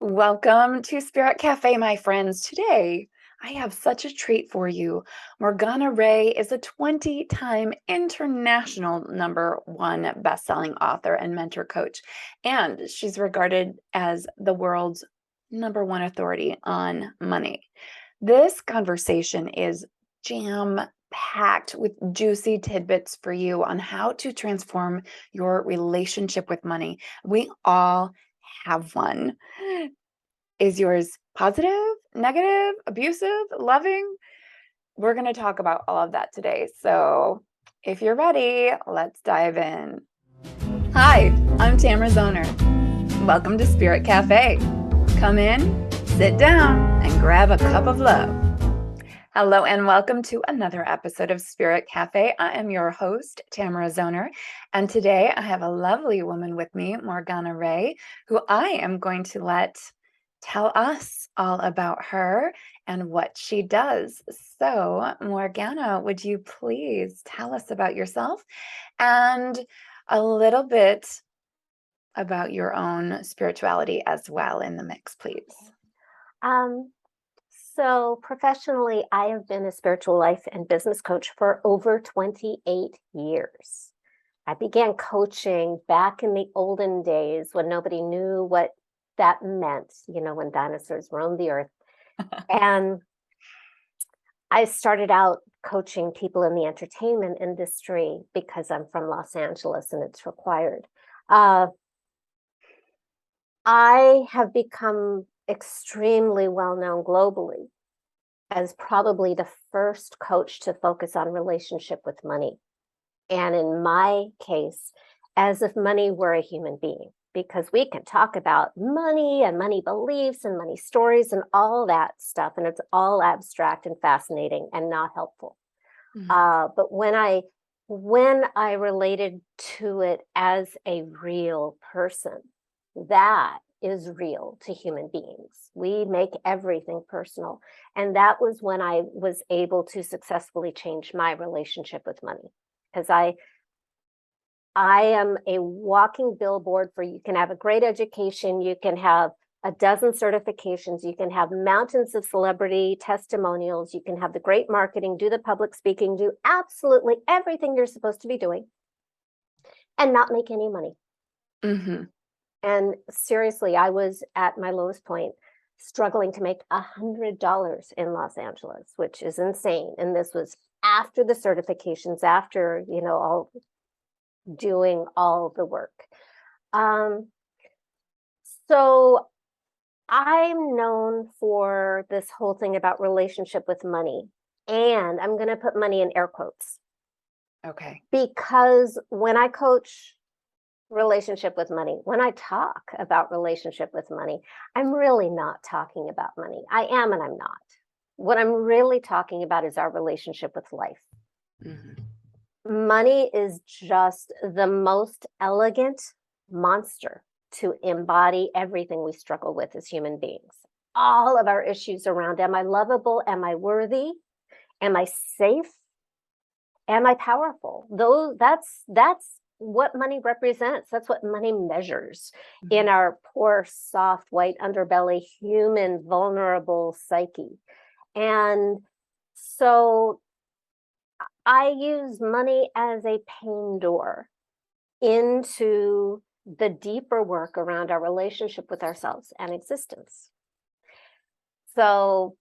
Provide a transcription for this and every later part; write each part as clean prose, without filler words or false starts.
Welcome to Spirit Cafe, my friends. Today, I have such a treat for you. Morgana Ray is a 20-time international #1 best-selling author and mentor coach, and she's regarded as the world's #1 authority on money. This conversation is jam-packed with juicy tidbits for you on how to transform your relationship with money. We all have one. Is yours positive, negative, abusive, loving? We're going to talk about all of that today. So if you're ready, let's dive in. Hi, I'm Tamara Zoner. Welcome to Spirit Cafe. Come in, sit down, and grab a cup of love. Hello and welcome to another episode of Spirit Cafe. I am your host, Tamara Zoner, and today I have a lovely woman with me, Morgana Ray, who I am going to let tell us all about her and what she does. So, Morgana, would you please tell us about yourself and a little bit about your own spirituality as well in the mix, please? So professionally, I have been a spiritual life and business coach for over 28 years. I began coaching back in the olden days when nobody knew what that meant, when dinosaurs roamed the earth. And I started out coaching people in the entertainment industry because I'm from Los Angeles and it's required. I have become extremely well-known globally as probably the first coach to focus on relationship with money. And in my case, as if money were a human being, because we can talk about money and money beliefs and money stories and all that stuff, and it's all abstract and fascinating and not helpful. But when I related to it as a real person, that is real to human beings. We make everything personal. And that was when I was able to successfully change my relationship with money. Because I am a walking billboard for you can have a great education, you can have a dozen certifications, you can have mountains of celebrity testimonials, you can have the great marketing, do the public speaking, do absolutely everything you're supposed to be doing and not make any money. Mm-hmm. And seriously, I was at my lowest point, struggling to make $100 in Los Angeles, which is insane. And this was after the certifications, after, all doing all the work. So I'm known for this whole thing about relationship with money. And I'm going to put money in air quotes. Okay. Because when I coach relationship with money, when I talk about relationship with money, I'm really not talking about money. I am and I'm not. What I'm really talking about is our relationship with life. Mm-hmm. Money is just the most elegant monster to embody everything we struggle with as human beings. All of our issues around, am I lovable? Am I worthy? Am I safe? Am I powerful? That's what money represents. That's what money measures in our poor, soft, white underbelly, human, vulnerable psyche. And so I use money as a pain door into the deeper work around our relationship with ourselves and existence. So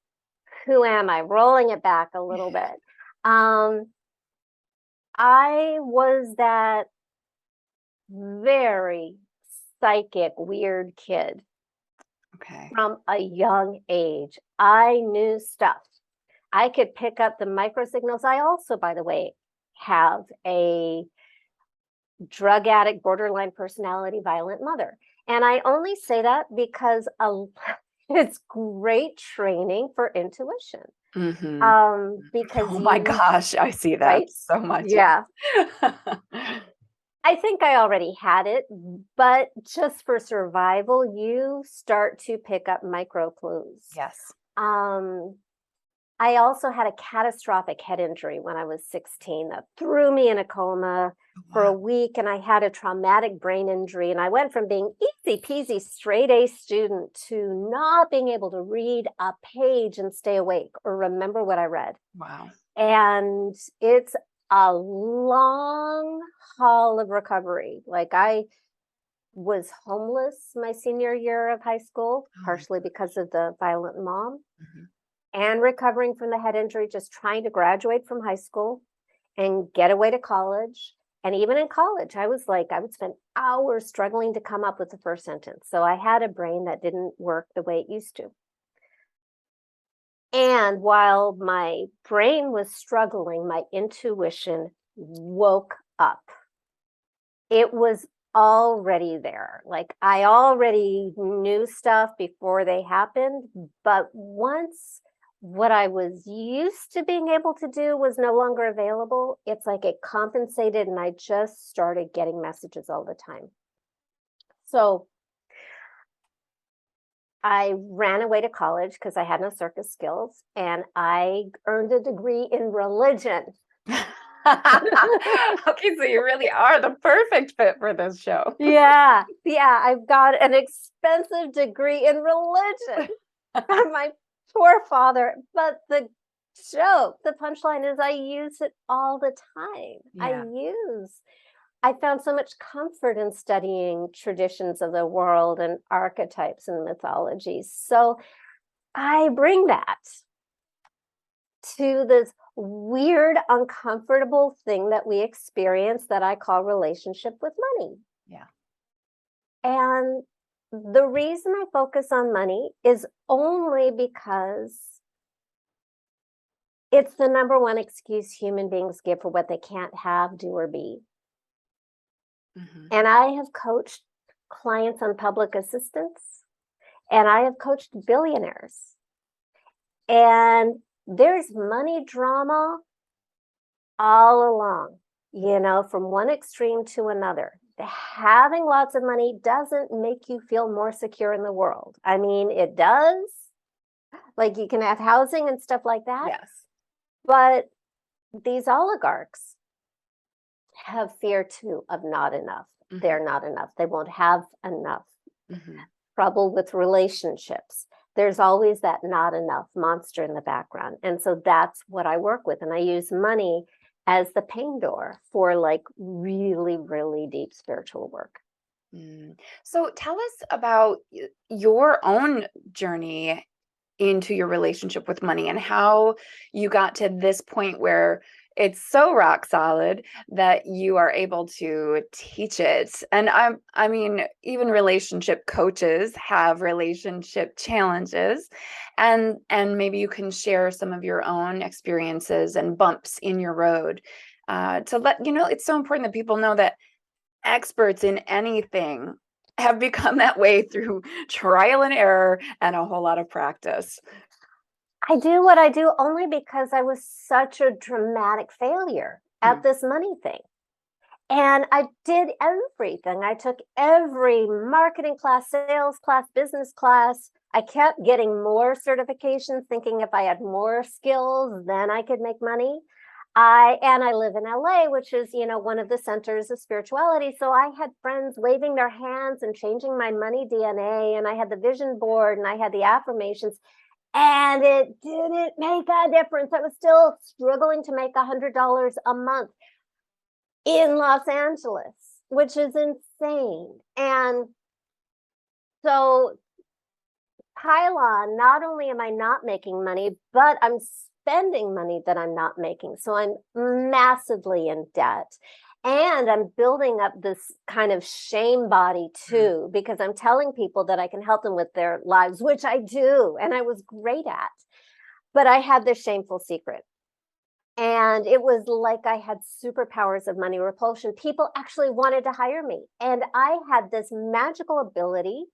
who am I? Rolling it back a little bit. I was that very psychic, weird kid. Okay. From a young age. I knew stuff. I could pick up the microsignals. I also, by the way, have a drug addict, borderline personality, violent mother. And I only say that because it's great training for intuition. Mm-hmm. Because oh my gosh, I see that right? so much. Yeah. I think I already had it, but just for survival, you start to pick up micro clues. Yes. I also had a catastrophic head injury when I was 16 that threw me in a coma Oh, for a wow. week, and I had a traumatic brain injury. And I went from being easy peasy, straight A student to not being able to read a page and stay awake or remember what I read. Wow. And it's a long haul of recovery. Like, I was homeless my senior year of high school, Oh my partially because of the violent mom, Mhm. and recovering from the head injury, just trying to graduate from high school and get away to college. And even in college, I was like, I would spend hours struggling to come up with the first sentence. So I had a brain that didn't work the way it used to. And while my brain was struggling, my intuition woke up. It was already there. Like, I already knew stuff before they happened, but once what I was used to being able to do was no longer available, it's like it compensated and I just started getting messages all the time. So I ran away to college because I had no circus skills, and I earned a degree in religion. Okay, so you really are the perfect fit for this show. Yeah, yeah, I've got an expensive degree in religion from my poor father. But the joke, the punchline is I use it all the time. Yeah. I found so much comfort in studying traditions of the world and archetypes and mythologies. So I bring that to this weird, uncomfortable thing that we experience that I call relationship with money. Yeah. And the reason I focus on money is only because it's the number one excuse human beings give for what they can't have, do, or be. Mhm. And I have coached clients on public assistance, and I have coached billionaires. And there's money drama all along, from one extreme to another. Having lots of money doesn't make you feel more secure in the world. I mean, it does. Like, you can have housing and stuff like that. Yes. But these oligarchs have fear too of not enough. Mhm. They're not enough. They won't have enough. Mhm. Trouble with relationships. There's always that not enough monster in the background. And so that's what I work with. And I use money as the pain door for like really, really deep spiritual work. So tell us about your own journey into your relationship with money and how you got to this point where it's so rock solid that you are able to teach it. And I mean, even relationship coaches have relationship challenges, and maybe you can share some of your own experiences and bumps in your road, to let you know. It's so important that people know that experts in anything have become that way through trial and error and a whole lot of practice. I do what I do only because I was such a dramatic failure Hmm. at this money thing. And I did everything. I took every marketing class, sales class, business class. I kept getting more certifications, thinking if I had more skills, then I could make money. I live in LA, which is, one of the centers of spirituality. So I had friends waving their hands and changing my money DNA, and I had the vision board and I had the affirmations, and it didn't make a difference. I was still struggling to make $100 a month in Los Angeles, which is insane. And so, pylon, not only am I not making money, but I'm spending money that I'm not making. So I'm massively in debt. And I'm building up this kind of shame body too, because I'm telling people that I can help them with their lives, which I do. And I was great at. But I had this shameful secret. And it was like I had superpowers of money repulsion. People actually wanted to hire me. And I had this magical ability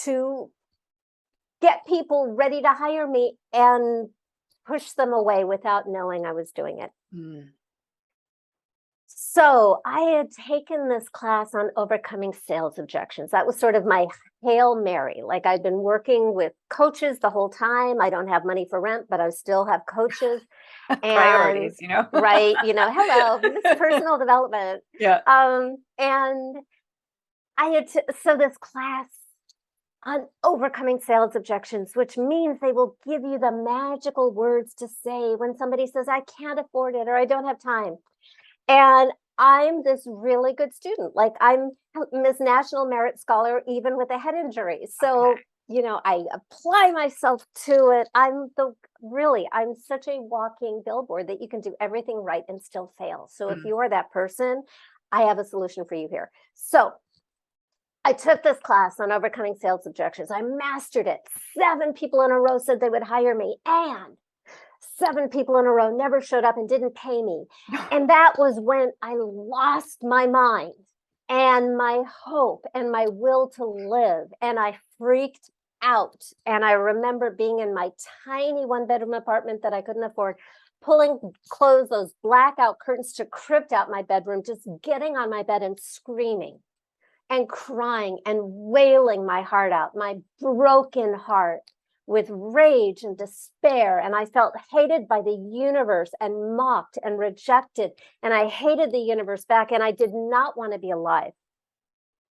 to get people ready to hire me and push them away without knowing I was doing it. Mm. So I had taken this class on overcoming sales objections. That was sort of my Hail Mary. Like I'd been working with coaches the whole time. I don't have money for rent, but I still have coaches. And Priorities, you know? right, hello, this is personal development. Yeah. And I had so this class on overcoming sales objections, which means they will give you the magical words to say when somebody says, I can't afford it or I don't have time. And I'm this really good student. Like I'm Miss National Merit Scholar, even with a head injury. So, Okay. I apply myself to it. I'm such a walking billboard that you can do everything right and still fail. So if Mm. you are that person, I have a solution for you here. So I took this class on overcoming sales objections. I mastered it. 7 people in a row said they would hire me, and 7 people in a row never showed up and didn't pay me. And that was when I lost my mind and my hope and my will to live. And I freaked out. And I remember being in my tiny 1-bedroom apartment that I couldn't afford, pulling close those blackout curtains to crypt out my bedroom, just getting on my bed and screaming and crying and wailing my heart out, my broken heart, with rage and despair. And I felt hated by the universe and mocked and rejected. And I hated the universe back. And I did not want to be alive.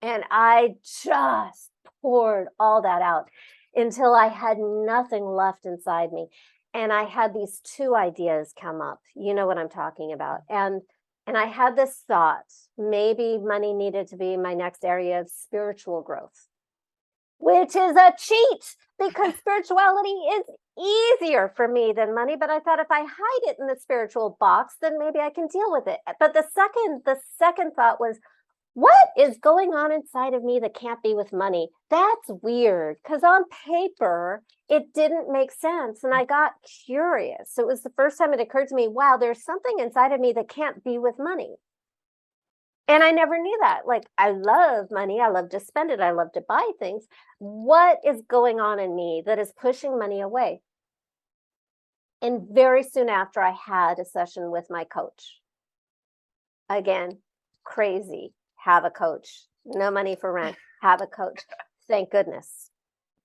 And I just poured all that out until I had nothing left inside me. And I had these 2 ideas come up. You know what I'm talking about. And I had this thought, maybe money needed to be my next area of spiritual growth, which is a cheat because spirituality is easier for me than money. But I thought if I hide it in the spiritual box, then maybe I can deal with it. But the second thought was, what is going on inside of me that can't be with money? That's weird, because on paper, it didn't make sense. And I got curious. So it was the first time it occurred to me, wow, there's something inside of me that can't be with money. And I never knew that. Like, I love money. I love to spend it. I love to buy things. What is going on in me that is pushing money away? And very soon after, I had a session with my coach. Again, crazy. Have a coach. No money for rent. Have a coach. Thank goodness.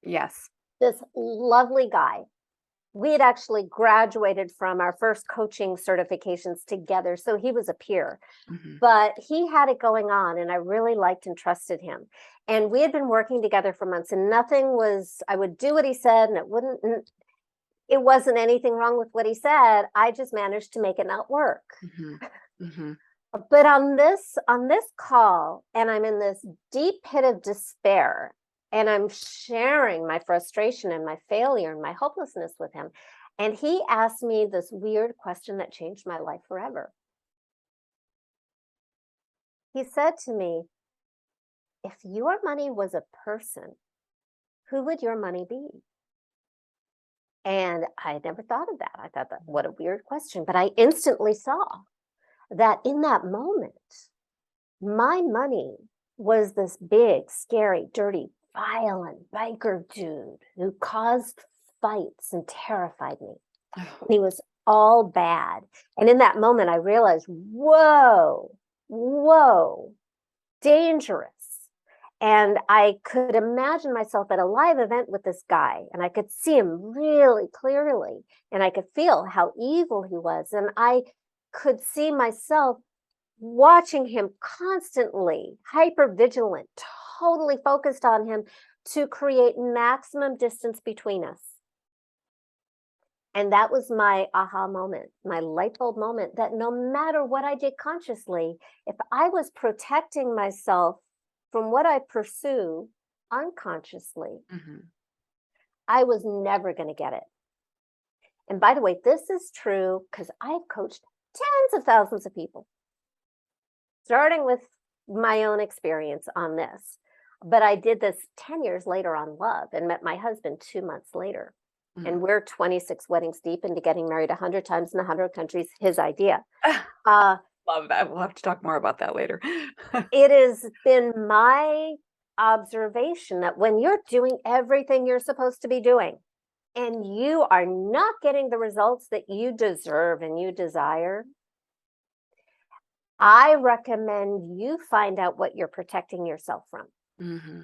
Yes. This lovely guy. We had actually graduated from our first coaching certifications together. So he was a peer, but he had it going on, and I really liked and trusted him. And we had been working together for months, and I would do what he said, and it wasn't anything wrong with what he said. I just managed to make it not work. But on this call, and I'm in this deep pit of despair, and I'm sharing my frustration and my failure and my hopelessness with him. And he asked me this weird question that changed my life forever. He said to me, if your money was a person, who would your money be? And I never thought of that. I thought, that what a weird question. But I instantly saw that in that moment, my money was this big, scary, dirty, violent biker dude who caused fights and terrified me. He was all bad. And in that moment, I realized, whoa, dangerous. And I could imagine myself at a live event with this guy, and I could see him really clearly, and I could feel how evil he was. And I could see myself watching him constantly, hyper vigilant, totally focused on him to create maximum distance between us. And that was my aha moment, my light bulb moment, that no matter what I did consciously, if I was protecting myself from what I pursue unconsciously, I was never going to get it. And by the way, this is true because I've coached tens of thousands of people, starting with my own experience on this. But I did this 10 years later on love and met my husband 2 months later. And we're 26 weddings deep into getting married 100 times in 100 countries, his idea. Love that. We'll have to talk more about that later. It has been my observation that when you're doing everything you're supposed to be doing and you are not getting the results that you deserve and you desire, I recommend you find out what you're protecting yourself from. Mm-hmm.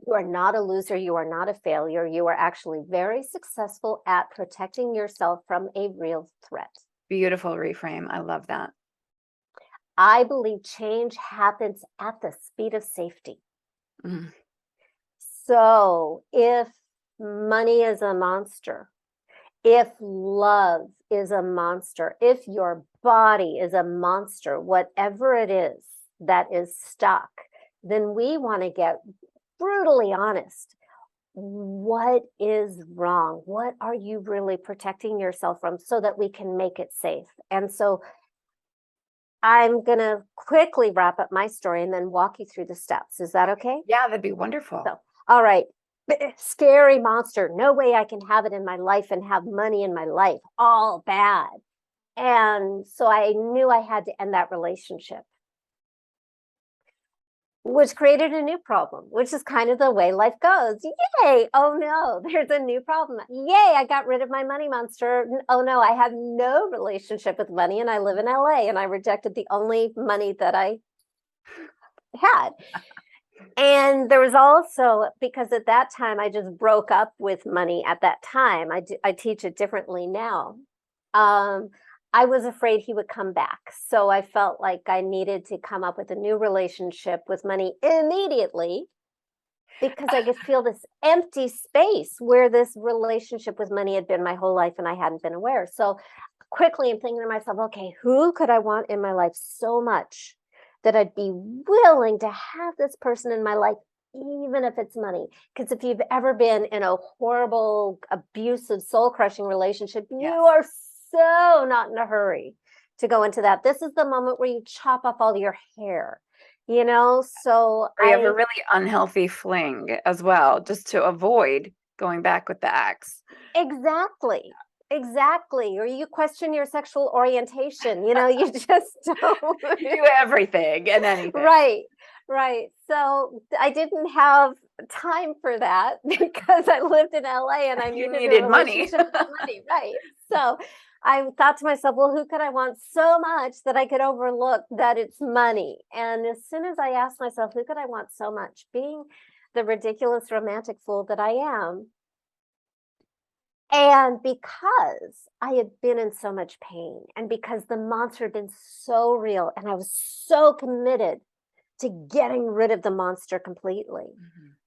You are not a loser. You are not a failure. You are actually very successful at protecting yourself from a real threat. Beautiful reframe. I love that. I believe change happens at the speed of safety. Mm. So if money is a monster, if love is a monster, if your body is a monster, whatever it is that is stuck, then we want to get brutally honest. What is wrong? What are you really protecting yourself from so that we can make it safe? And so I'm going to quickly wrap up my story and then walk you through the steps. Is that okay? Yeah, that'd be wonderful. So, all right. Scary monster. No way I can have it in my life and have money in my life. All bad. And so I knew I had to end that relationship, which created a new problem, which is kind of the way life goes. Yay! Oh no, there's a new problem. Yay, I got rid of my money monster. Oh no, I have no relationship with money and I live in LA and I rejected the only money that I had. And there was also, because at that time I just broke up with money at that time. I teach it differently now. I was afraid he would come back. So I felt like I needed to come up with a new relationship with money immediately because I could feel this empty space where this relationship with money had been my whole life and I hadn't been aware. So quickly I'm thinking to myself, okay, who could I want in my life so much that I'd be willing to have this person in my life, even if it's money? Because if you've ever been in a horrible, abusive, soul-crushing relationship, Yes. you are so not in a hurry to go into that. This is the moment where you chop off all your hair, you know? So Or you have a really unhealthy fling as well, just to avoid going back with the ex. Exactly. Exactly. Or you question your sexual orientation, you know, you just don't. You do everything and anything. Right. Right. So I didn't have time for that because I lived in LA and I You needed a needed money. relationship with money. Right. So I thought to myself, well, who could I want so much that I could overlook that it's money? And as soon as I asked myself, who could I want so much, being the ridiculous romantic fool that I am, and because I had been in so much pain, and because the monster had been so real, and I was so committed to getting rid of the monster completely,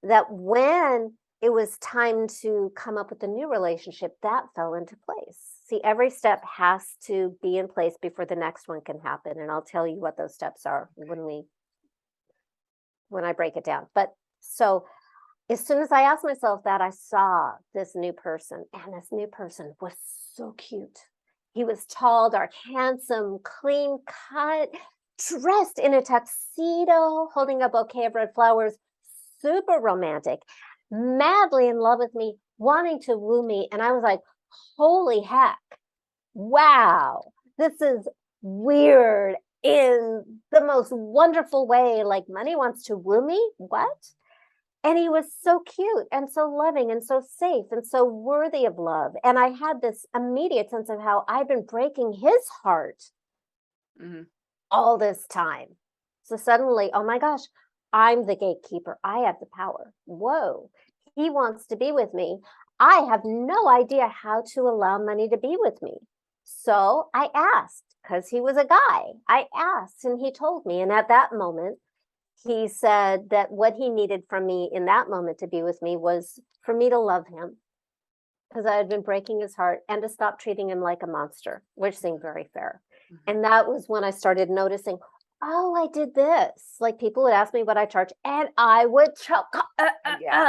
that when it was time to come up with a new relationship, that fell into place. See, every step has to be in place before the next one can happen. And I'll tell you what those steps are when I break it down. But so as soon as I asked myself that, I saw this new person, and this new person was so cute. He was tall, dark, handsome, clean cut, dressed in a tuxedo, holding a bouquet of red flowers, super romantic, madly in love with me, wanting to woo me. And I was like, holy heck, wow, this is weird in the most wonderful way. Like, money wants to woo me? What? And he was so cute and so loving and so safe and so worthy of love. And I had this immediate sense of how I've been breaking his heart all this time. So suddenly, oh my gosh, I'm the gatekeeper. I have the power. Whoa, he wants to be with me. I have no idea how to allow money to be with me. So I asked, because he was a guy. I asked and he told me. And at that moment, he said that what he needed from me in that moment to be with me was for me to love him, because I had been breaking his heart, and to stop treating him like a monster, which seemed very fair. And that was when I started noticing, oh, I did this. Like, people would ask me what I charge, and I would choke,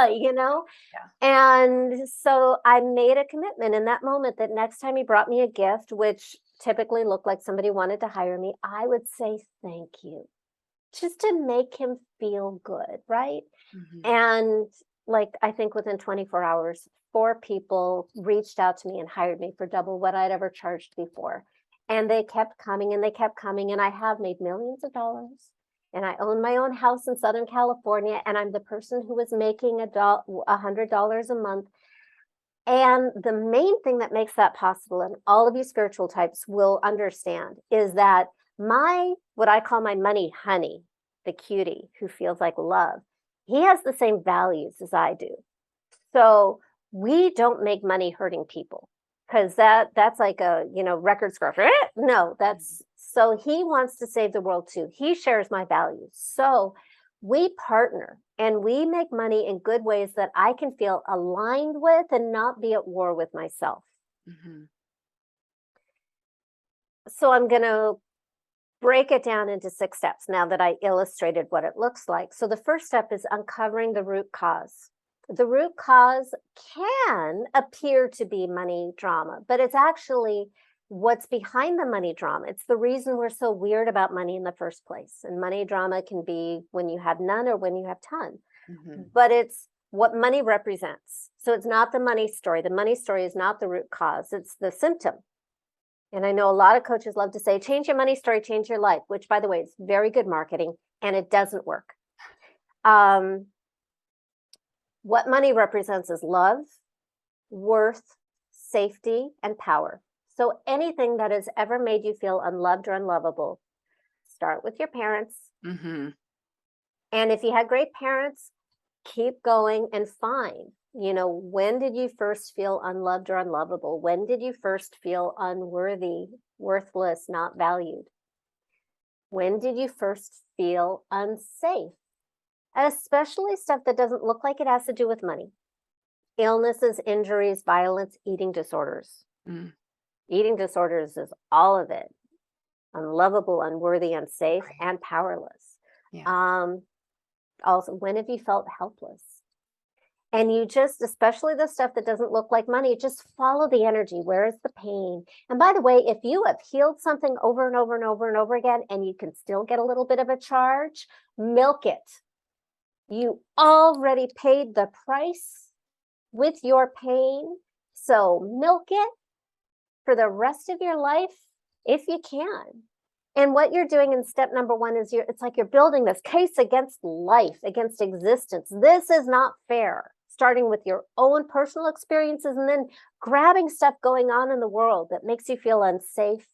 you know? Yeah. And so I made a commitment in that moment that next time he brought me a gift, which typically looked like somebody wanted to hire me, I would say thank you, just to make him feel good, right? And like, I think within 24 hours, 4 people reached out to me and hired me for double what I'd ever charged before. And they kept coming and they kept coming, and I have made millions of dollars. And I own my own house in Southern California, and I'm the person who was making $100 a month. And the main thing that makes that possible, and all of you spiritual types will understand, is that What I call my money honey, the cutie who feels like love, he has the same values as I do. So we don't make money hurting people because that's like a, record scratcher. No, that's so he wants to save the world too. He shares my values. So we partner and we make money in good ways that I can feel aligned with and not be at war with myself. Mhm. So I'm going to break it down into 6 steps now that I illustrated what it looks like. So the first step is uncovering the root cause. The root cause can appear to be money drama, but it's actually what's behind the money drama. It's the reason we're so weird about money in the first place. And money drama can be when you have none or when you have ton, Mhm. but it's what money represents. So it's not the money story. The money story is not the root cause, it's the symptom. And I know a lot of coaches love to say, change your money story, change your life, which, by the way, is very good marketing, and it doesn't work. What money represents is love, worth, safety, and power. So anything that has ever made you feel unloved or unlovable, start with your parents. Mhm. And if you had great parents, keep going and find, when did you first feel unloved or unlovable? When did you first feel unworthy, worthless, not valued? When did you first feel unsafe? Especially stuff that doesn't look like it has to do with money. Illnesses, injuries, violence, eating disorders. Mm. Eating disorders is all of it. Unlovable, unworthy, unsafe, Right. and powerless. Yeah. Also, when have you felt helpless? And you just, especially the stuff that doesn't look like money, just follow the energy. Where is the pain? And by the way, if you have healed something over and over and over and over again, and you can still get a little bit of a charge, milk it. You already paid the price with your pain. So milk it for the rest of your life if you can. And what you're doing in step number 1 is it's like you're building this case against life, against existence. This is not fair. Starting with your own personal experiences and then grabbing stuff going on in the world that makes you feel unsafe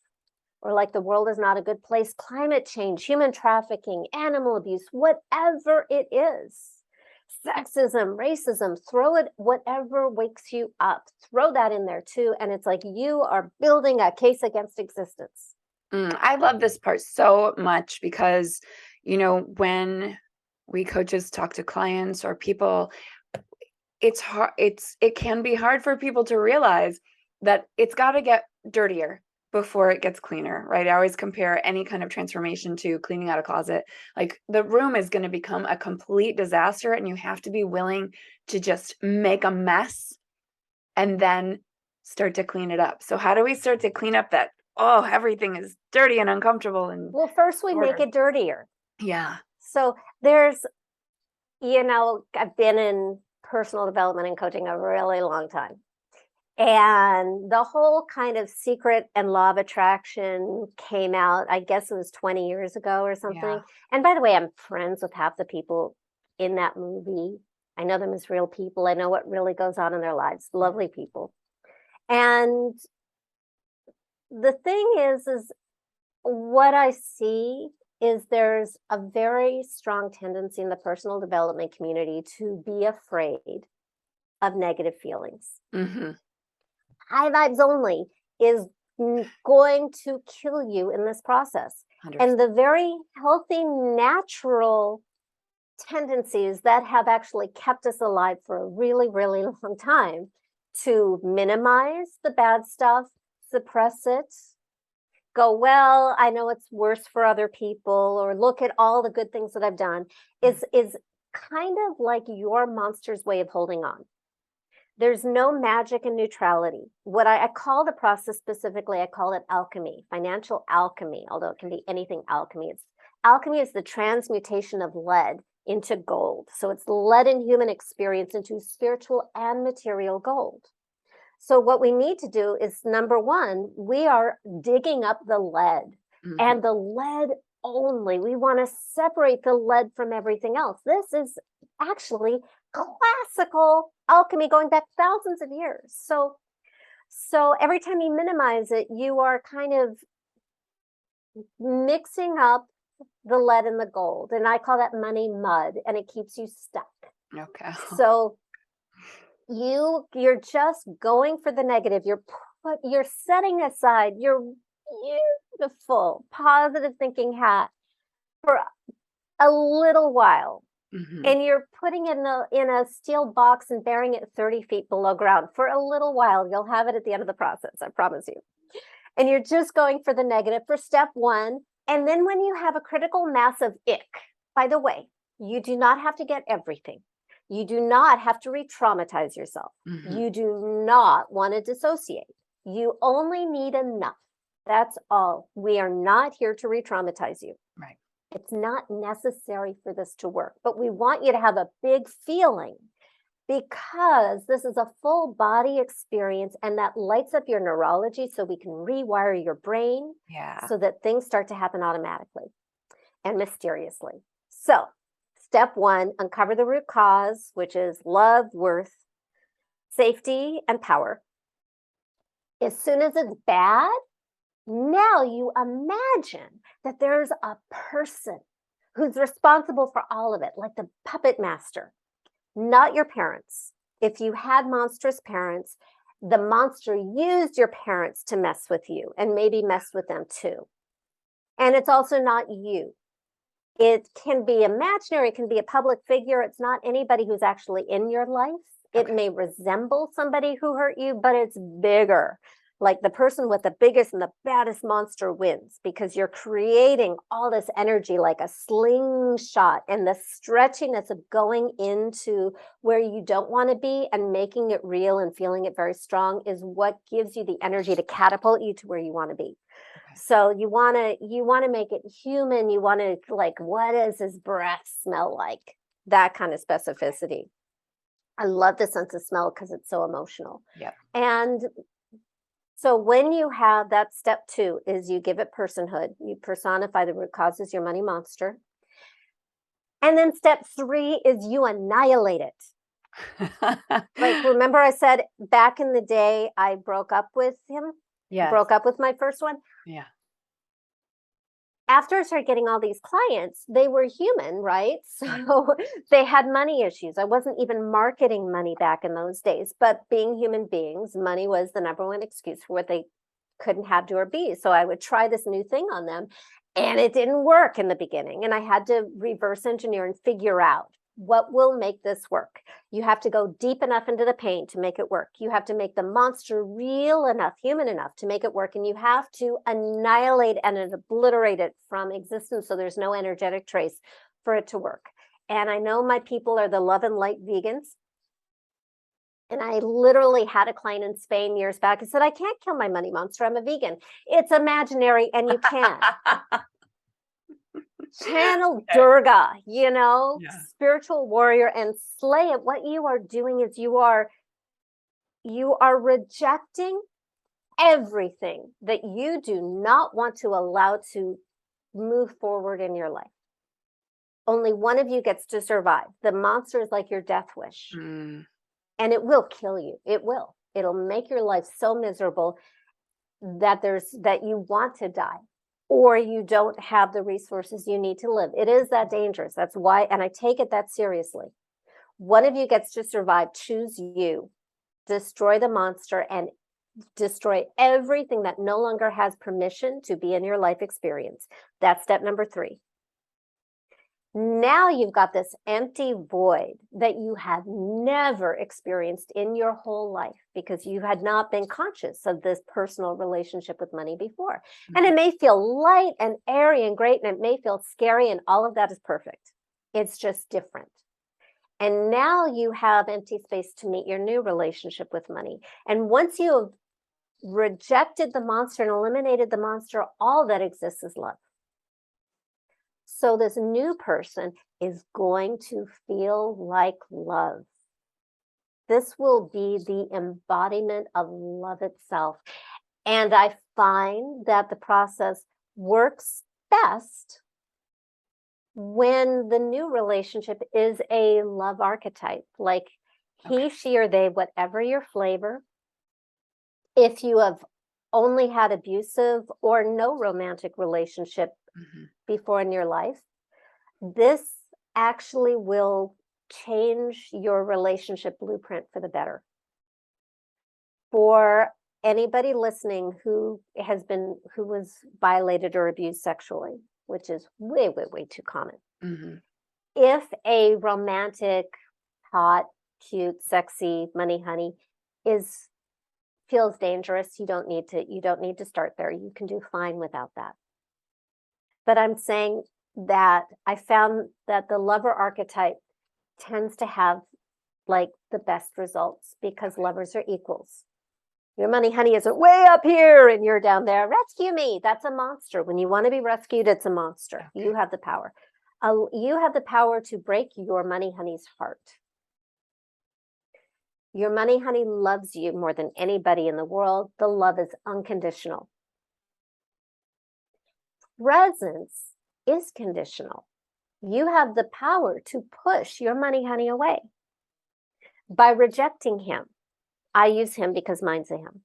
or like the world is not a good place, climate change, human trafficking, animal abuse, whatever it is. Sexism, racism, throw it, whatever wakes you up, throw that in there too. And it's like you are building a case against existence. I love this part so much because, when we coaches talk to clients or people, it's hard. It can be hard for people to realize that it's got to get dirtier before it gets cleaner, right? I always compare any kind of transformation to cleaning out a closet. Like the room is going to become a complete disaster, and you have to be willing to just make a mess and then start to clean it up. So how do we start to clean up that, oh, everything is dirty and uncomfortable and Well, first we make order? it dirtier. Yeah. So I've been in personal development and coaching a really long time. And the whole kind of secret and law of attraction came out, I guess it was 20 years ago or something. Yeah. And by the way, I'm friends with half the people in that movie. I know them as real people. I know what really goes on in their lives. Lovely people. And the thing is what I see is there's a very strong tendency in the personal development community to be afraid of negative feelings. Mm-hmm. High vibes only is going to kill you in this process. 100%. And the very healthy, natural tendencies that have actually kept us alive for a really, really long time to minimize the bad stuff, suppress it, go, well, I know it's worse for other people, or look at all the good things that I've done, is kind of like your monster's way of holding on. There's no magic in neutrality. What I call the process specifically, I call it alchemy, financial alchemy, although it can be anything alchemy. Alchemy is the transmutation of lead into gold. So it's lead in human experience into spiritual and material gold. So what we need to do is, number 1, we are digging up the lead, and the lead only. We want to separate the lead from everything else. This is actually classical alchemy going back thousands of years. So every time you minimize it, you are kind of mixing up the lead and the gold. And I call that money mud, and it keeps you stuck. Okay. So you're just going for the negative. You're setting aside your beautiful positive thinking hat for a little while. Mhm. And you're putting it in a steel box and burying it 30 feet below ground for a little while. You'll have it at the end of the process, I promise you. And you're just going for the negative for step one. And then when you have a critical mass of ick, by the way, you do not have to get everything. You do not have to re-traumatize yourself. Mhm. You do not want to dissociate. You only need enough. That's all. We are not here to re-traumatize you. Right. It's not necessary for this to work, but we want you to have a big feeling because this is a full body experience, and that lights up your neurology so we can rewire your brain Yeah. so that things start to happen automatically and mysteriously. So, step one, uncover the root cause, which is love, worth, safety, and power. As soon as it's bad, now you imagine that there's a person who's responsible for all of it, like the puppet master, not your parents. If you had monstrous parents, the monster used your parents to mess with you and maybe mess with them too. And it's also not you. It can be imaginary, it can be a public figure. It's not anybody who's actually in your life. It Okay. may resemble somebody who hurt you, but it's bigger. Like the person with the biggest and the baddest monster wins because you're creating all this energy like a slingshot, and the stretchiness of going into where you don't want to be and making it real and feeling it very strong is what gives you the energy to catapult you to where you want to be. Okay. So you want to make it human. You want to, like, what does his breath smell like? That kind of specificity. I love the sense of smell because it's so emotional. Yep. And so when you have that, step two is you give it personhood. You personify the root causes, your money monster. And then step three is you annihilate it. Like, remember I said back in the day, I broke up with him, Yes. broke up with my first one. Yeah. After I started getting all these clients, they were human, right? So they had money issues. I wasn't even marketing money back in those days, but being human beings, money was the number one excuse for what they couldn't have, do, or be. So I would try this new thing on them, and it didn't work in the beginning. And I had to reverse engineer and figure out what will make this work. You have to go deep enough into the pain to make it work. You have to make the monster real enough, human enough to make it work. And you have to annihilate and obliterate it from existence so there's no energetic trace for it to work. And I know my people are the love and light vegans. And I literally had a client in Spain years back who said, I can't kill my money monster. I'm a vegan. It's imaginary and you can. Channel Durga, Yeah. spiritual warrior, and slay it. What you are doing is you are rejecting everything that you do not want to allow to move forward in your life. Only one of you gets to survive. The monster is like your death wish. Mm. And it will kill you. It will. It'll make your life so miserable that you want to die, or you don't have the resources you need to live. It is that dangerous. That's why, and I take it that seriously. One of you gets to survive. Choose you. Destroy the monster and destroy everything that no longer has permission to be in your life experience. That's step number three. Now you've got this empty void that you have never experienced in your whole life because you had not been conscious of this personal relationship with money before. And it may feel light and airy and great, and it may feel scary, and all of that is perfect. It's just different. And now you have empty space to meet your new relationship with money. And once you have rejected the monster and eliminated the monster, all that exists is love. So this new person is going to feel like love. This will be the embodiment of love itself. And I find that the process works best when the new relationship is a love archetype, like he, she, or they, whatever your flavor. If you have only had abusive or no romantic relationship before in your life, this actually will change your relationship blueprint for the better. For anybody listening who was violated or abused sexually, which is way, way, way too common. If a romantic, hot, cute, sexy money honey feels dangerous, you don't need to start there. You can do fine without that. But I'm saying that I found that the lover archetype tends to have like the best results because lovers are equals. Your money honey isn't way up here and you're down there. Rescue me. That's a monster. When you want to be rescued, it's a monster. Okay. You have the power. You have the power to break your money honey's heart. Your money honey loves you more than anybody in the world. The love is unconditional. Presence is conditional. You have the power to push your money honey away by rejecting him. I use him because mine's a him.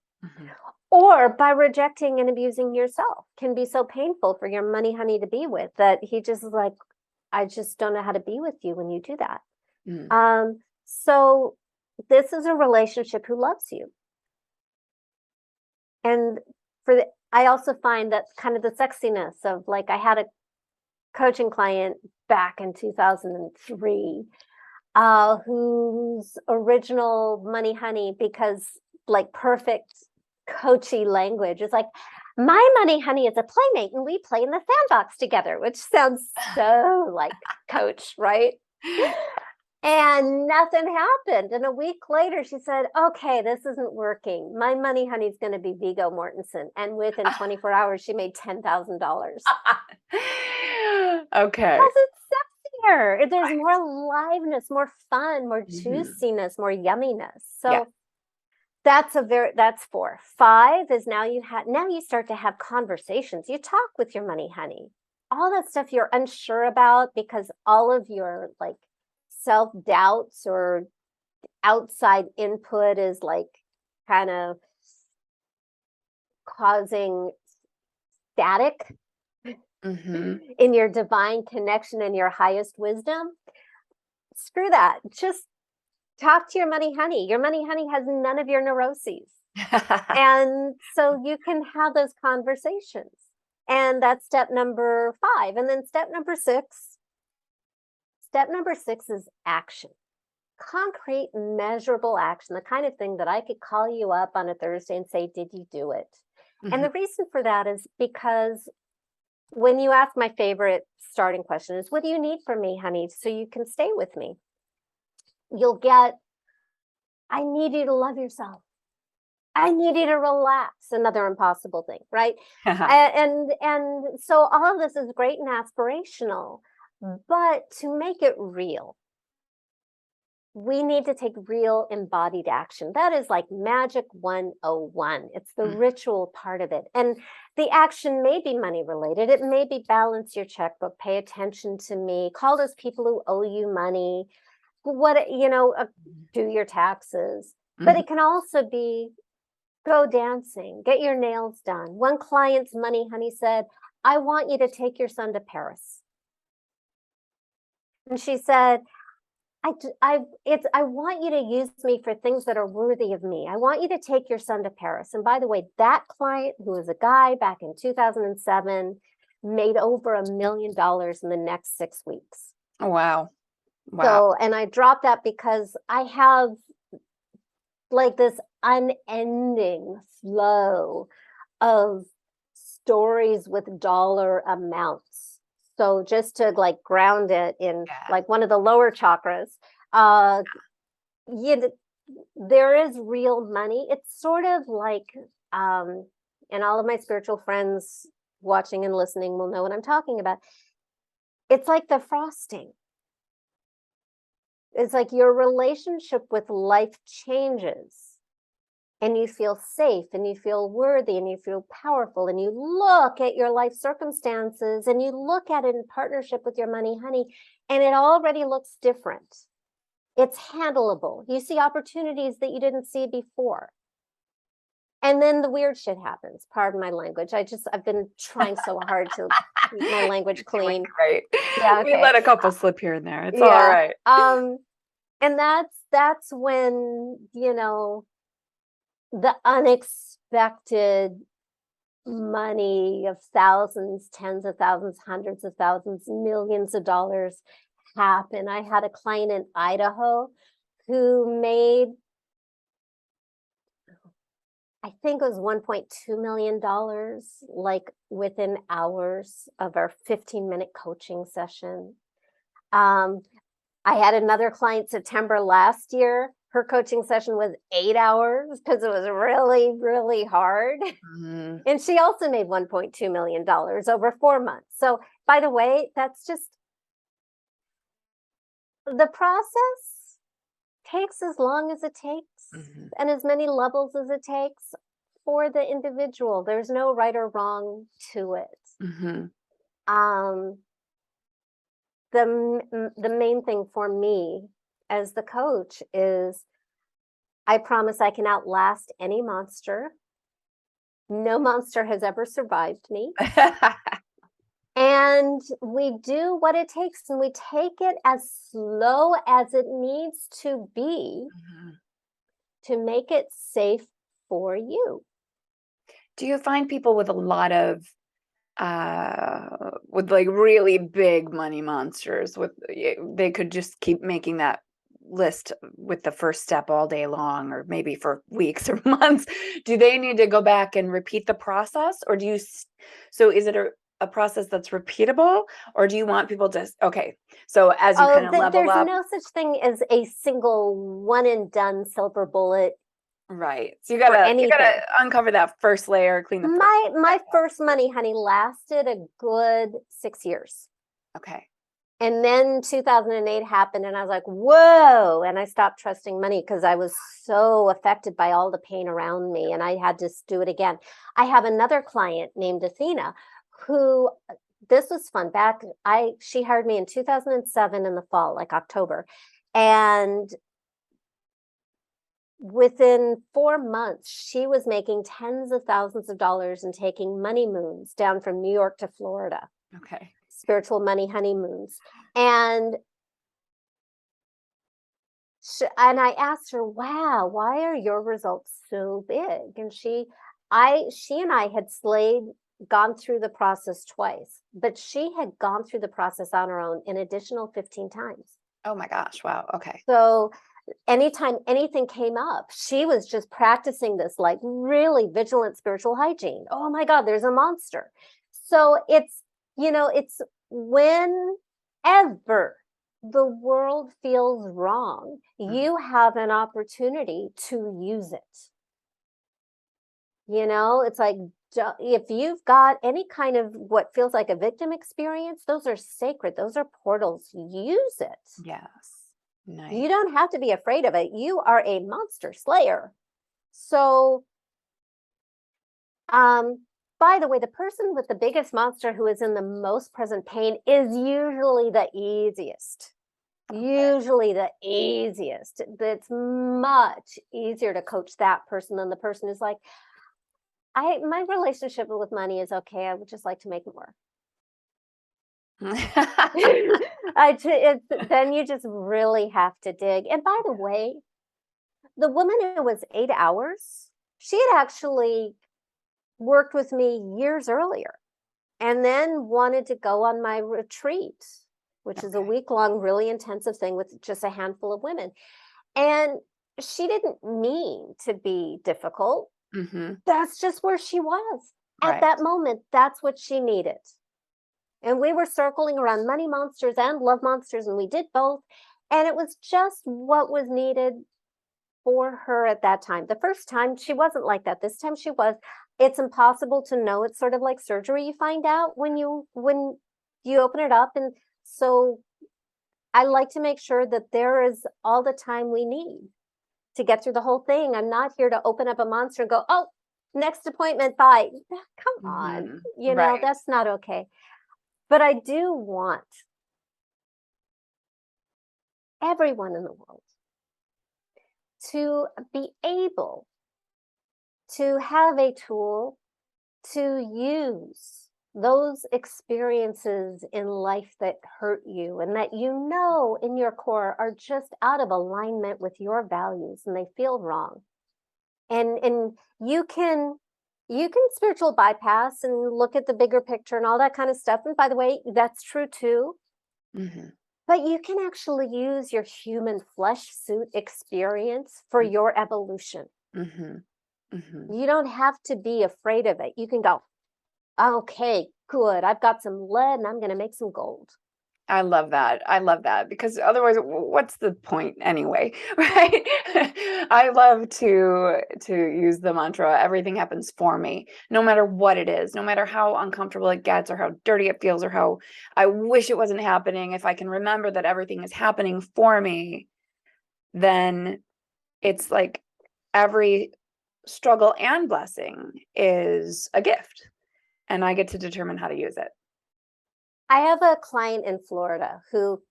Or by rejecting and abusing yourself. Can be so painful for your money honey to be with that he just is like, I just don't know how to be with you when you do that. So this is a relationship who loves you. And I also find that kind of the sexiness of, like, I had a coaching client back in 2003 whose original money honey, because like perfect coachy language, is like, my money honey is a playmate and we play in the sandbox together, which sounds so like coach, right? And nothing happened. And a week later, she said, okay, this isn't working. My money honey's going to be Viggo Mortensen. And within 24 hours, she made $10,000. Okay. Because it's sexier. There's more aliveness, more fun, more juiciness, more yumminess. So that's 4. 5 is now you start to have conversations. You talk with your money honey. All that stuff you're unsure about because all of your like self-doubts or outside input is like kind of causing static in your divine connection and your highest wisdom. Screw that. Just talk to your money honey. Your money honey has none of your neuroses. And so you can have those conversations. And that's step number 5. And then step number 6. Step number 6 is action. Concrete, measurable action, the kind of thing that I could call you up on a Thursday and say, did you do it? And the reason for that is because when you ask, my favorite starting question is, what do you need from me, honey, so you can stay with me? You'll get, I need you to love yourself. I need you to relax. Another impossible thing, right? and so all of this is great and aspirational, but to make it real, we need to take real embodied action. That is like magic 101. It's the ritual part of it. And the action may be money related. It may be balance your checkbook, pay attention to me, call those people who owe you money, do your taxes. But it can also be go dancing, get your nails done. One client's money honey said, I want you to take your son to Paris. And she said, I want you to use me for things that are worthy of me. I want you to take your son to Paris. And by the way, that client, who was a guy back in 2007, made over $1 million in the next 6 weeks. Oh, wow. Wow. So, and I dropped that because I have like this unending flow of stories with dollar amounts. So just to like ground it in like one of the lower chakras, there is real money. It's sort of like, and all of my spiritual friends watching and listening will know what I'm talking about. It's like the frosting. It's like your relationship with life changes and you feel safe and you feel worthy and you feel powerful and you look at your life circumstances and you look at it in partnership with your money honey and it already looks different. It's handleable. You see opportunities that you didn't see before. And then the weird shit happens. Pardon my language. I've been trying so hard to keep my language Doing clean. great. Yeah, We okay. let a couple slip here and there. It's all Yeah. right. And that's when, the unexpected money of thousands, tens of thousands, hundreds of thousands, millions of dollars happen. I had a client in Idaho who made, I think it was $1.2 million, like within hours of our 15-minute coaching session. I had another client September last year. Her coaching session was 8 hours because it was really, really hard. Mm-hmm. And she also made $1.2 million over 4 months. So, by the way, that's just the process takes as long as it takes and as many levels as it takes for the individual. There's no right or wrong to it. Mm-hmm. The main thing for me as the coach is I promise I can outlast any monster. No monster has ever survived me. And we do what it takes, and we take it as slow as it needs to be to make it safe for you. Do you find people with a lot of with like really big money monsters they could just keep making that list with the first step all day long, or maybe for weeks or months? Do they need to go back and repeat the process, or do you so is it a process that's repeatable, or do you want people to, okay, so as you kind of level There's up, no such thing as a single one and done silver bullet, right? So for you gotta anything. uncover that first layer, clean the My first money, honey, lasted a good 6 years. okay. And then 2008 happened, and I was like, whoa. And I stopped trusting money because I was so affected by all the pain around me, and I had to do it again. I have another client named Athena who, this was fun. She hired me in 2007 in the fall, like October. And within 4 months, she was making tens of thousands of dollars and taking money moons down from New York to Florida. Okay. Spiritual money honeymoons. And I asked her, wow, why are your results so big? And she and I had gone through the process twice, but she had gone through the process on her own an additional 15 times. Oh my gosh. Wow. Okay. So anytime anything came up, she was just practicing this like really vigilant spiritual hygiene. Oh my God, there's a monster. So it's whenever the world feels wrong, you have an opportunity to use it. It's like, if you've got any kind of what feels like a victim experience, those are sacred. Those are portals. Use it. Yes. Nice. You don't have to be afraid of it. You are a monster slayer. So, by the way, the person with the biggest monster who is in the most present pain is usually the easiest. Usually the easiest. It's much easier to coach that person than the person who's like, my relationship with money is okay. I would just like to make more. Then you just really have to dig. And by the way, the woman who was 8 hours, she had actually worked with me years earlier and then wanted to go on my retreat, which is a week-long, really intensive thing with just a handful of women. And she didn't mean to be difficult. That's just where she was. At that moment, that's what she needed. And we were circling around money monsters and love monsters, and we did both. And it was just what was needed for her at that time. The first time she wasn't like that. This time she was. It's impossible to know. It's sort of like surgery. You find out when you open it up. And so I like to make sure that there is all the time we need to get through the whole thing. I'm not here to open up a monster and go, oh, next appointment, bye. Come on. That's not okay. But I do want everyone in the world to be able to have a tool to use those experiences in life that hurt you and that you know in your core are just out of alignment with your values and they feel wrong. And you can spiritual bypass and look at the bigger picture and all that kind of stuff. And by the way, that's true too. Hmm. But you can actually use your human flesh suit experience for your evolution. Hmm. Hmm. You don't have to be afraid of it. You can go, okay, good. I've got some lead and I'm going to make some gold. I love that. I love that because otherwise, what's the point anyway, right? I love to use the mantra, everything happens for me, no matter what it is, no matter how uncomfortable it gets or how dirty it feels or how I wish it wasn't happening. If I can remember that everything is happening for me, then it's like every struggle and blessing is a gift, and I get to determine how to use it. I have a client in Florida who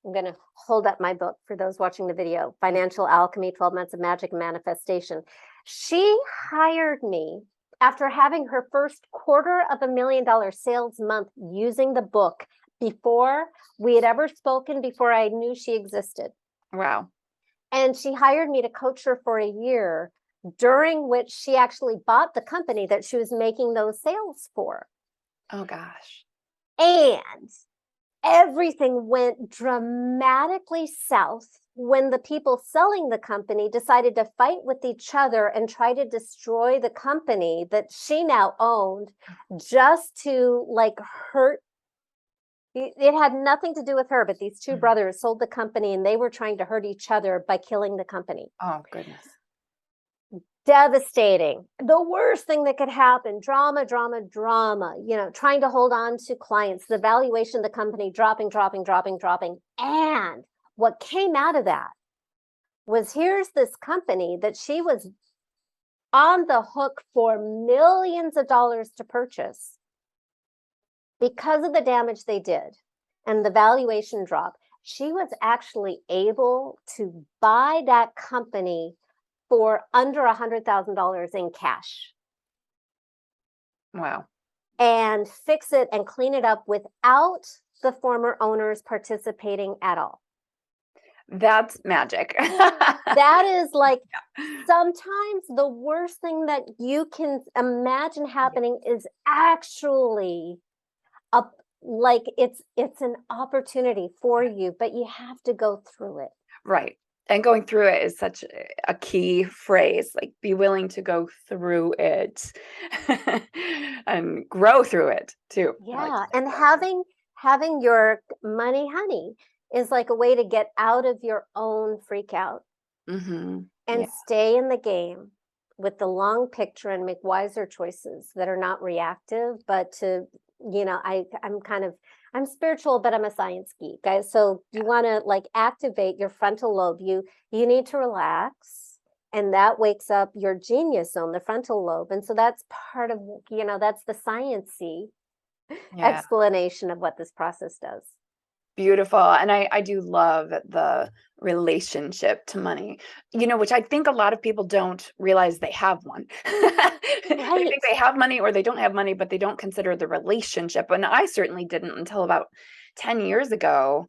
I'm going to hold up my book for those watching the video, Financial Alchemy, 12 Months of Magic and Manifestation. She hired me after having her first $250,000 sales month using the book before we had ever spoken, before I knew she existed. Wow. And she hired me to coach her for a year, during which she actually bought the company that she was making those sales for. Oh gosh. And everything went dramatically south when the people selling the company decided to fight with each other and try to destroy the company that she now owned, just to like hurt. It had nothing to do with her, but these two brothers sold the company and they were trying to hurt each other by killing the company. Oh goodness. Devastating. The worst thing that could happen. Drama, drama, drama. Trying to hold on to clients, the valuation of the company dropping. And what came out of that was, here's this company that she was on the hook for millions of dollars to purchase. Because of the damage they did and the valuation drop, she was actually able to buy that company for under $100,000 in cash. Wow. And fix it and clean it up without the former owners participating at all. That's magic. That is like, sometimes the worst thing that you can imagine happening is actually it's an opportunity for you, but you have to go through it. Right. And going through it is such a key phrase, like be willing to go through it and grow through it too. Yeah. And having your money honey is like a way to get out of your own freak out Mm-hmm. and Yeah. stay in the game with the long picture and make wiser choices that are not reactive, but to, I'm spiritual, but I'm a science geek, guys. So you want to like activate your frontal lobe. You need to relax, and that wakes up your genius zone, the frontal lobe. And so that's part of, that's the sciencey Yeah. explanation of what this process does. Beautiful. And I do love the relationship to money, which I think a lot of people don't realize they have one. They Right. think they have money or they don't have money, but they don't consider the relationship. And I certainly didn't until about 10 years ago,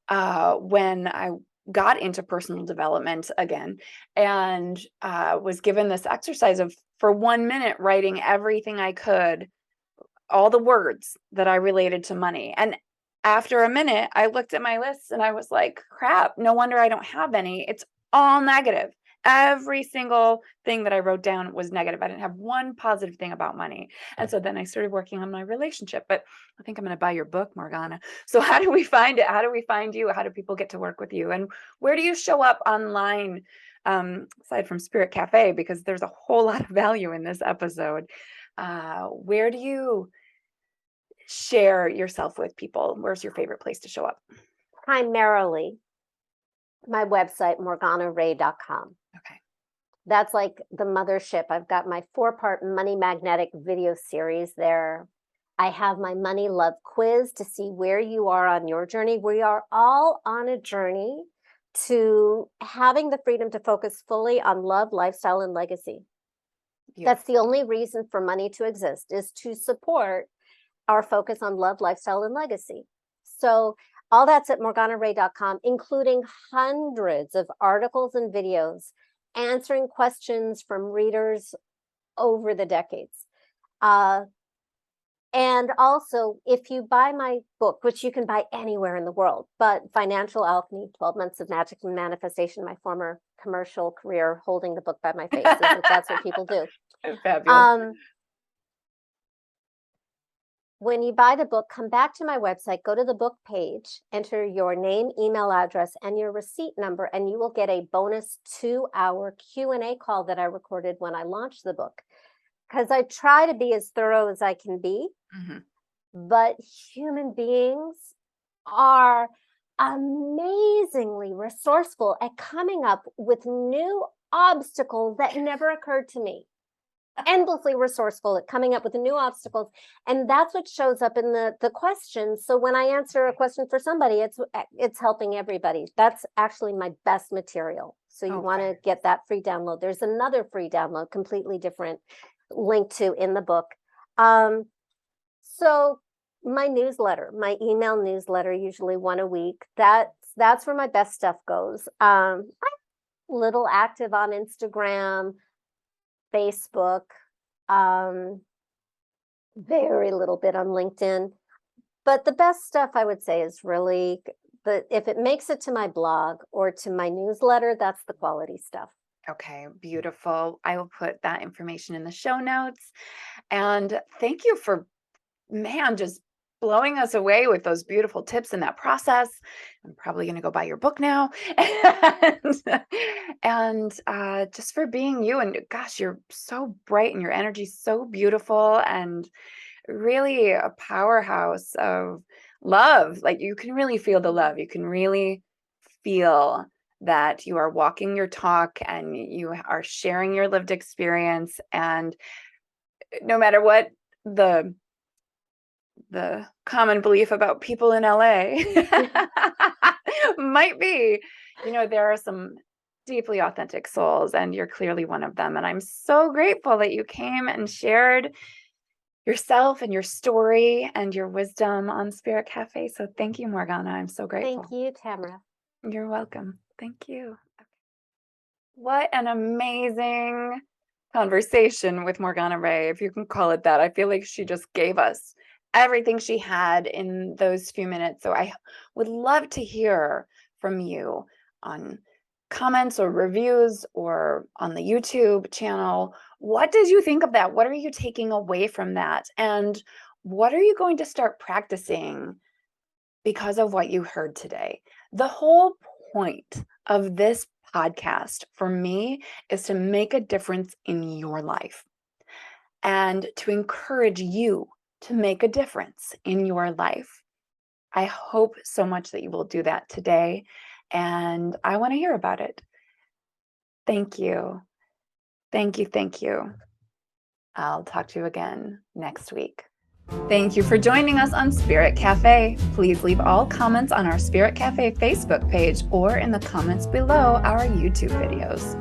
when I got into personal development again and was given this exercise of, for 1 minute, writing everything I could, all the words that I related to money. And after a minute, I looked at my list and I was like, crap, no wonder I don't have any. It's all negative. Every single thing that I wrote down was negative. I didn't have one positive thing about money. And so then I started working on my relationship. But I think I'm going to buy your book, Morgana. So how do we find it? How do we find you? How do people get to work with you? And where do you show up online, aside from Spirit Cafe? Because there's a whole lot of value in this episode. Where do you share yourself with people? Where's your favorite place to show up? Primarily my website, morganaray.com. Okay. That's like the mothership. I've got my 4-part money magnetic video series there. I have my money love quiz to see where you are on your journey. We are all on a journey to having the freedom to focus fully on love, lifestyle, and legacy. That's Beautiful. the only reason for money to exist, is to support our focus on love, lifestyle, and legacy. So all that's at morganaray.com, including hundreds of articles and videos answering questions from readers over the decades. And also, if you buy my book, which you can buy anywhere in the world, but Financial Alchemy, 12 Months of Magic and Manifestation, my former commercial career holding the book by my face, that's what people do. Fabulous. Um, when you buy the book, come back to my website, go to the book page, enter your name, email address, and your receipt number, and you will get a bonus 2-hour Q&A call that I recorded when I launched the book. Because I try to be as thorough as I can be, but human beings are amazingly resourceful at coming up with new obstacles that never occurred to me. Endlessly resourceful at coming up with new obstacles, and that's what shows up in the questions. So when I answer a question for somebody, it's helping everybody. That's actually my best material. So you want to get that free download. There's another free download, completely different, link to in the book. So my newsletter, my email newsletter, usually one a week, that's where my best stuff goes. I'm a little active on Instagram, Facebook, very little bit on LinkedIn, but the best stuff I would say is really, if it makes it to my blog or to my newsletter, that's the quality stuff. Okay, beautiful. I will put that information in the show notes. And thank you for, just blowing us away with those beautiful tips in that process. I'm probably going to go buy your book now. And just for being you. And gosh, you're so bright and your energy's so beautiful and really a powerhouse of love. Like you can really feel the love. You can really feel that you are walking your talk and you are sharing your lived experience. And no matter what the common belief about people in LA might be, there are some deeply authentic souls, and you're clearly one of them. And I'm so grateful that you came and shared yourself and your story and your wisdom on Spirit Cafe. So thank you, Morgana. I'm so grateful. Thank you, Tamara. You're welcome. Thank you. What an amazing conversation with Morgana Ray, if you can call it that. I feel like she just gave us everything she had in those few minutes. So I would love to hear from you on comments or reviews or on the YouTube channel. What did you think of that? What are you taking away from that? And what are you going to start practicing because of what you heard today? The whole point of this podcast for me is to make a difference in your life and to encourage you to make a difference in your life. I hope so much that you will do that today, and I want to hear about it. Thank you. Thank you. Thank you. I'll talk to you again next week. Thank you for joining us on Spirit Cafe. Please leave all comments on our Spirit Cafe Facebook page or in the comments below our YouTube videos.